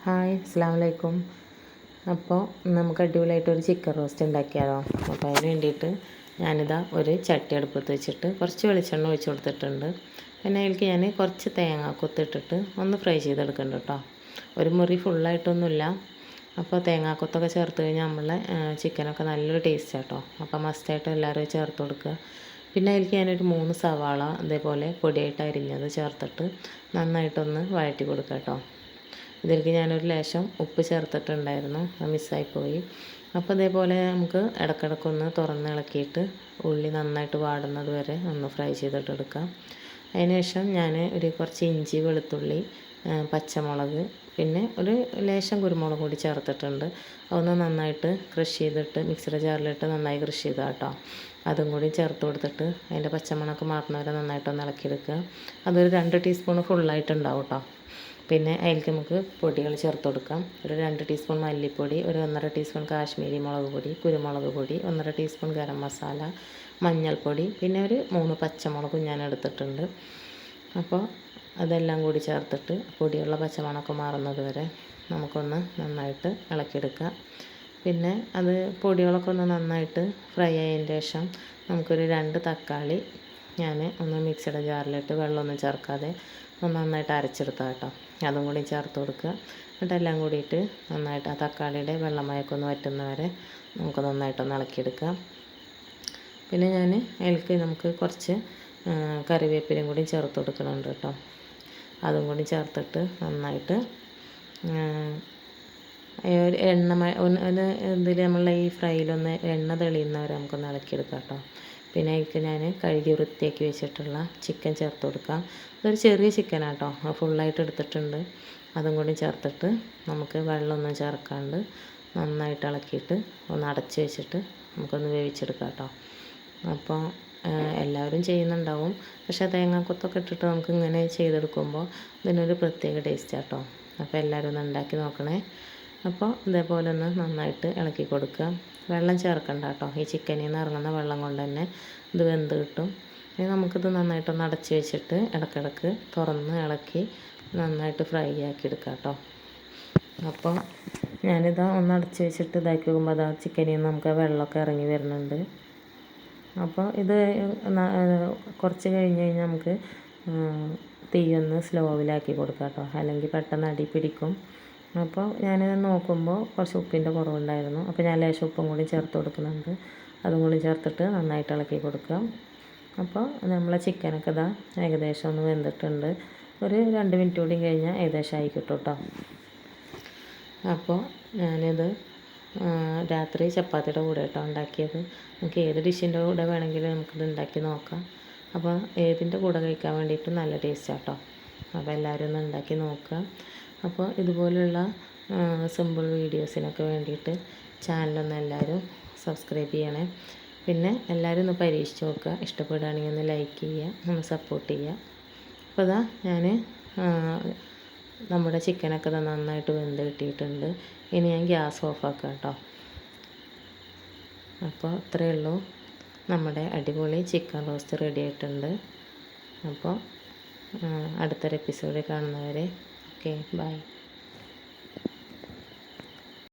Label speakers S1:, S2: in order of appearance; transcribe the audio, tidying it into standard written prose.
S1: Hi, അസ്സലാമു അലൈക്കും. അപ്പോൾ നമുക്ക് അടിപൊളിയായിട്ടൊരു ചിക്കൻ റോസ്റ്റ് ഉണ്ടാക്കിയാലോ. അപ്പോൾ അതിന് വേണ്ടിയിട്ട് ഞാനിതാ ഒരു ചട്ടി അടുപ്പത്ത് വെച്ചിട്ട് കുറച്ച് വെളിച്ചെണ്ണ ഒഴിച്ച് കൊടുത്തിട്ടുണ്ട്. പിന്നെ അതിലേക്ക് ഞാൻ കുറച്ച് തേങ്ങ കൊത്തിട്ടിട്ട് ഒന്ന് ഫ്രൈ ചെയ്തെടുക്കുന്നുണ്ട് കേട്ടോ. ഒരു മുറി ഫുള്ളായിട്ടൊന്നുമില്ല. അപ്പോൾ തേങ്ങാക്കൊത്തൊക്കെ ചേർത്ത് കഴിഞ്ഞാൽ നമ്മളെ ചിക്കനൊക്കെ നല്ലൊരു ടേസ്റ്റ് കേട്ടോ. അപ്പോൾ മസ്റ്റായിട്ട് എല്ലാവരും ചേർത്ത് കൊടുക്കുക. പിന്നെ അതിലേക്ക് ഞാനൊരു 3 സവാള ഇതേപോലെ പൊടിയായിട്ട് അരിഞ്ഞത് ചേർത്തിട്ട് നന്നായിട്ടൊന്ന് വഴറ്റി കൊടുക്കുക കേട്ടോ. ഇതിലേക്ക് ഞാനൊരു ലേശം ഉപ്പ് ചേർത്തിട്ടുണ്ടായിരുന്നു, അത് മിസ്സായിപ്പോയി. അപ്പോൾ ഇതേപോലെ നമുക്ക് ഇടയ്ക്കിടയ്ക്കൊന്ന് തുറന്ന് ഇളക്കിയിട്ട് ഉള്ളി നന്നായിട്ട് വാടുന്നത് വരെ ഒന്ന് ഫ്രൈ ചെയ്തിട്ടെടുക്കാം. അതിന് ശേഷം ഞാൻ കുറച്ച് ഇഞ്ചി, വെളുത്തുള്ളി, പച്ചമുളക്, പിന്നെ ഒരു ലേശം കുരുമുളക് കൂടി ചേർത്തിട്ടുണ്ട്. അതൊന്ന് നന്നായിട്ട് ക്രഷ് ചെയ്തിട്ട് മിക്സിയുടെ ജാറിലിട്ട് നന്നായി ക്രഷ് ചെയ്താൽ കേട്ടോ. അതും കൂടി ചേർത്ത് കൊടുത്തിട്ട് അതിൻ്റെ പച്ചമണമൊക്കെ മാറുന്നവരെ നന്നായിട്ടൊന്ന് ഇളക്കിയെടുക്കുക. അതൊരു 2 ടീസ്പൂൺ ഫുള്ളായിട്ടുണ്ടാവും കേട്ടോ. പിന്നെ അതിലേക്ക് നമുക്ക് പൊടികൾ ചേർത്ത് കൊടുക്കാം. ഒരു 2 ടീസ്പൂൺ മല്ലിപ്പൊടി, ഒരു 1.5 ടീസ്പൂൺ കാശ്മീരി മുളക് പൊടി, കുരുമുളക് പൊടി, 1.5 ടീസ്പൂൺ ഗരം മസാല, മഞ്ഞൾപ്പൊടി, പിന്നെ ഒരു 3 പച്ചമുളകും ഞാൻ എടുത്തിട്ടുണ്ട്. അപ്പോൾ അതെല്ലാം കൂടി ചേർത്തിട്ട് പൊടിയുള്ള പച്ചമണമൊക്കെ മാറുന്നത് വരെ നമുക്കൊന്ന് നന്നായിട്ട് ഇളക്കിയെടുക്കാം. പിന്നെ അത് പൊടികളൊക്കെ ഒന്ന് നന്നായിട്ട് ഫ്രൈ ആയതിന് ശേഷം നമുക്കൊരു 2 തക്കാളി ഞാൻ ഒന്ന് മിക്സിയുടെ ജാറിലിട്ട് വെള്ളമൊന്നും ചേർക്കാതെ ഒന്ന് നന്നായിട്ട് അരച്ചെടുത്താൽ കേട്ടോ. അതും കൂടി ചേർത്ത് കൊടുക്കുക. എന്നിട്ട് എല്ലാം കൂടിയിട്ട് നന്നായിട്ട് ആ തക്കാളിയുടെ വെള്ളമയമൊക്കെ ഒന്ന് വറ്റുന്നവരെ നമുക്ക് നന്നായിട്ടൊന്ന് ഇളക്കിയെടുക്കാം. പിന്നെ ഞാൻ അതിലേക്ക് നമുക്ക് കുറച്ച് കറിവേപ്പിലയും കൂടി ചേർത്ത് കൊടുക്കുന്നുണ്ട് കേട്ടോ. അതും കൂടി ചേർത്തിട്ട് നന്നായിട്ട് ഒരു ഇതിൽ നമ്മളെ ഈ ഫ്രൈയിലൊന്ന് എണ്ണ തെളിയുന്നവരെ നമുക്കൊന്ന് ഇളക്കിയെടുക്കാം കേട്ടോ. പിന്നെ അതിലേക്ക് ഞാൻ കഴുകി വൃത്തിയാക്കി വെച്ചിട്ടുള്ള ചിക്കൻ ചേർത്ത് കൊടുക്കാം. ഇതൊരു ചെറിയ ചിക്കനാണ് കേട്ടോ, ഫുള്ളായിട്ട് എടുത്തിട്ടുണ്ട്. അതും കൂടി ചേർത്തിട്ട് നമുക്ക് വെള്ളമൊന്നും ചേർക്കാണ്ട് നന്നായിട്ട് ഇളക്കിയിട്ട് ഒന്ന് അടച്ച് വെച്ചിട്ട് നമുക്കൊന്ന് വേവിച്ചെടുക്കാം കേട്ടോ. അപ്പോൾ എല്ലാവരും ചെയ്യുന്നുണ്ടാവും, പക്ഷേ തേങ്ങാക്കൊത്തൊക്കെ ഇട്ടിട്ട് നമുക്ക് ഇങ്ങനെ ചെയ്തെടുക്കുമ്പോൾ ഇതിനൊരു പ്രത്യേക ടേസ്റ്റ് കേട്ടോ. അപ്പോൾ എല്ലാവരും ഒന്ന് ഉണ്ടാക്കി നോക്കണേ. അപ്പോൾ ഇതേപോലെ ഒന്ന് നന്നായിട്ട് ഇളക്കി കൊടുക്കുക. വെള്ളം ചേർക്കണ്ട കേട്ടോ. ഈ ചിക്കനിൽ നിന്ന് ഇറങ്ങുന്ന വെള്ളം കൊണ്ട് തന്നെ ഇത് വെന്ത് കിട്ടും. ഇനി നമുക്കിത് നന്നായിട്ടൊന്ന് അടച്ച് വെച്ചിട്ട് ഇടയ്ക്കിടയ്ക്ക് തുറന്ന് ഇളക്കി നന്നായിട്ട് ഫ്രൈ ആക്കി എടുക്കാം കേട്ടോ. അപ്പോൾ ഞാനിതാ ഒന്ന് അടച്ച് വെച്ചിട്ട് ഇതാക്കി നോക്കുമ്പോൾ അതാ ചിക്കനിൽ നിന്ന് നമുക്ക് വെള്ളമൊക്കെ ഇറങ്ങി വരുന്നുണ്ട്. അപ്പോൾ ഇത് കുറച്ച് കഴിഞ്ഞ് കഴിഞ്ഞാൽ നമുക്ക് തീയൊന്ന് സ്ലോവിലാക്കി കൊടുക്കാം കേട്ടോ, അല്ലെങ്കിൽ പെട്ടെന്ന് അടി പിടിക്കും. അപ്പോൾ ഞാനിത് നോക്കുമ്പോൾ കുറച്ച് ഉപ്പിൻ്റെ കുറവുണ്ടായിരുന്നു. അപ്പോൾ ഞാൻ ലേശം ഉപ്പും കൂടി ചേർത്ത് കൊടുക്കുന്നുണ്ട്. അതും കൂടി ചേർത്തിട്ട് നന്നായിട്ട് ഇളക്കി കൊടുക്കാം. അപ്പോൾ നമ്മളെ ചിക്കനൊക്കെ ഇതാ ഏകദേശം ഒന്ന് വെന്തിട്ടുണ്ട്. ഒരു 2 മിനിറ്റ് കൂടി കഴിഞ്ഞാൽ ഏകദേശം ആയി കിട്ടും കേട്ടോ. അപ്പോൾ ഞാനിത് രാത്രി ചപ്പാത്തിയുടെ കൂടെ കേട്ടോ ഉണ്ടാക്കിയത്. നമുക്ക് ഏത് ഡിഷിൻ്റെ കൂടെ വേണമെങ്കിലും നമുക്കിത് ഉണ്ടാക്കി നോക്കാം. അപ്പോൾ ഏതിൻ്റെ കൂടെ കഴിക്കാൻ വേണ്ടിയിട്ട് നല്ല ടേസ്റ്റാണ് കേട്ടോ. അപ്പോൾ എല്ലാവരും ഒന്ന് ഉണ്ടാക്കി നോക്കുക. അപ്പോൾ ഇതുപോലുള്ള സിമ്പിൾ വീഡിയോസിനൊക്കെ വേണ്ടിയിട്ട് ചാനലൊന്ന് എല്ലാവരും സബ്സ്ക്രൈബ് ചെയ്യണേ. പിന്നെ എല്ലാവരും ഒന്ന് പരീക്ഷിച്ച് നോക്കുക. ഇഷ്ടപ്പെടുകയാണെങ്കിൽ ഒന്ന് ലൈക്ക് ചെയ്യുക, ഒന്ന് സപ്പോർട്ട് ചെയ്യുക. അപ്പോൾ ഇതാ ഞാൻ നമ്മുടെ ചിക്കനൊക്കെ നന്നായിട്ട് വെന്ത് കിട്ടിയിട്ടുണ്ട്. ഇനി ഞാൻ ഗ്യാസ് ഓഫാക്കാം കേട്ടോ. അപ്പോൾ ഇത്രയേ ഉള്ളൂ, നമ്മുടെ അടിപൊളി ചിക്കൻ റോസ്റ്റ് റെഡി ആയിട്ടുണ്ട്. അപ്പോൾ അടുത്തൊരു എപ്പിസോഡിൽ കാണുന്നവരെ ഓക്കെ, ബൈ.